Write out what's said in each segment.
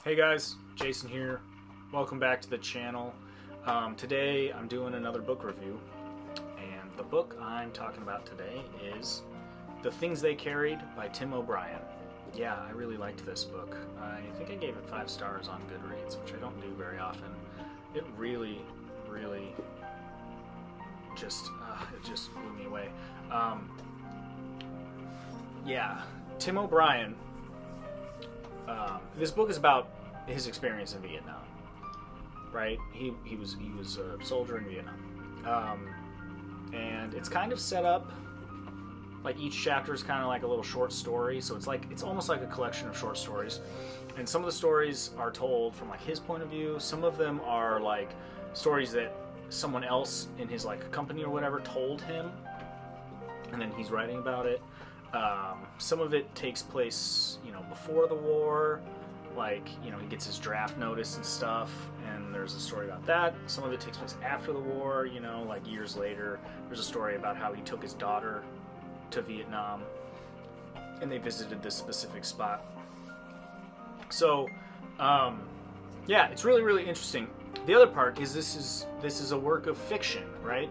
Hey guys, Jason here. Welcome back to the channel. Today I'm doing another book review, and the book I'm talking about today is The Things They Carried by Tim O'Brien. Yeah, I really liked this book. I think I gave it 5 stars on Goodreads, which I don't do very often. It really just blew me away. Yeah, Tim O'Brien. This book is about his experience in Vietnam, right? He was a soldier in Vietnam, and it's kind of set up like each chapter is kind of like a little short story. So it's almost like a collection of short stories, and some of the stories are told from like his point of view. Some of them are like stories that someone else in his like company or whatever told him, and then he's writing about it. Some of it takes place, before the war, like, he gets his draft notice and stuff, and there's a story about that. Some of it takes place after the war, like years later. There's a story about how he took his daughter to Vietnam, and they visited this specific spot. So, yeah, it's really, really interesting. The other part is this is a work of fiction, right?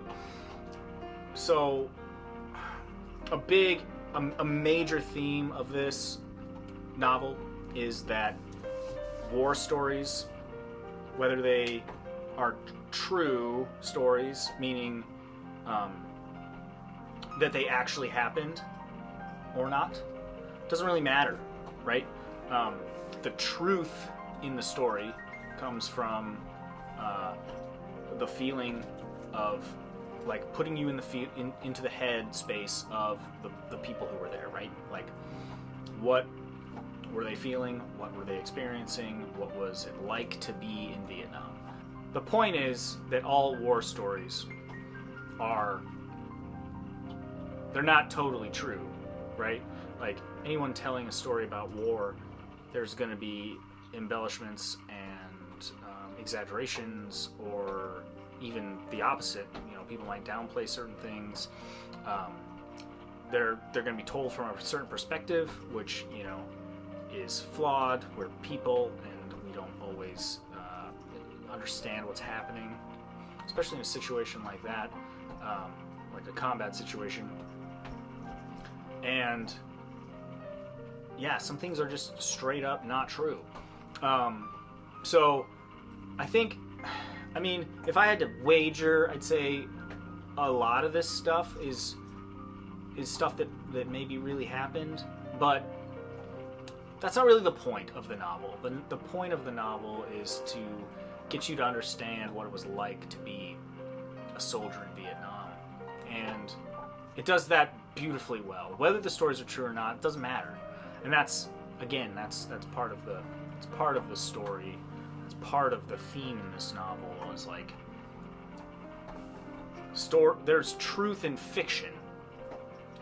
So, a major theme of this novel is that war stories, whether they are true stories, meaning that they actually happened or not, doesn't really matter, right? The truth in the story comes from the feeling of like putting you into the head space of the people who were there, right? Like, what were they feeling? What were they experiencing? What was it like to be in Vietnam? The point is that all war stories they're not totally true, right? Like, anyone telling a story about war, there's going to be embellishments and exaggerations, or even the opposite. People might downplay certain things. They're going to be told from a certain perspective, which is flawed. We're people, and we don't always understand what's happening, especially in a situation like that, like a combat situation. And yeah, some things are just straight up not true. So I think, if I had to wager, I'd say a lot of this stuff is stuff that maybe really happened, but that's not really the point of the novel. The point of the novel is to get you to understand what it was like to be a soldier in Vietnam, and it does that beautifully well. Whether the stories are true or not, it doesn't matter. And that's part of the story. It's part of the theme in this novel. Is like, there's truth in fiction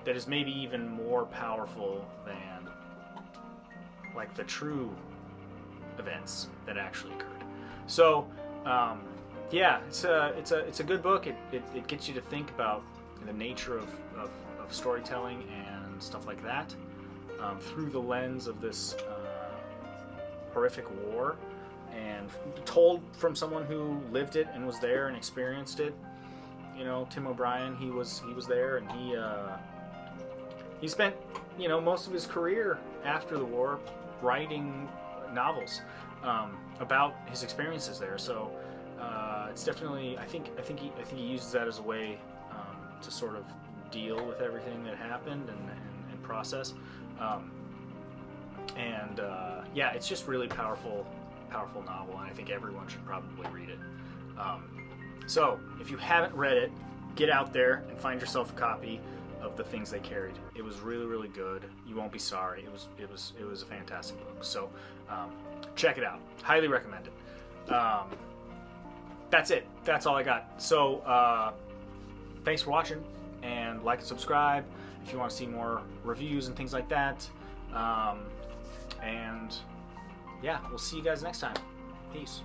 that is maybe even more powerful than like the true events that actually occurred. So, yeah, it's a good book. It gets you to think about the nature of storytelling and stuff like that, through the lens of this horrific war, and told from someone who lived it and was there and experienced it. Tim O'Brien, he was there, and he spent most of his career after the war writing novels about his experiences there. So it's definitely, I think he uses that as a way to sort of deal with everything that happened and process. Yeah, it's just really powerful novel, and I think everyone should probably read it. So if you haven't read it, get out there and find yourself a copy of The Things They Carried. It was really, really good. You won't be sorry. It was a fantastic book. So check it out. Highly recommend it. That's it. That's all I got. So thanks for watching, and like and subscribe if you want to see more reviews and things like that. And yeah, we'll see you guys next time. Peace.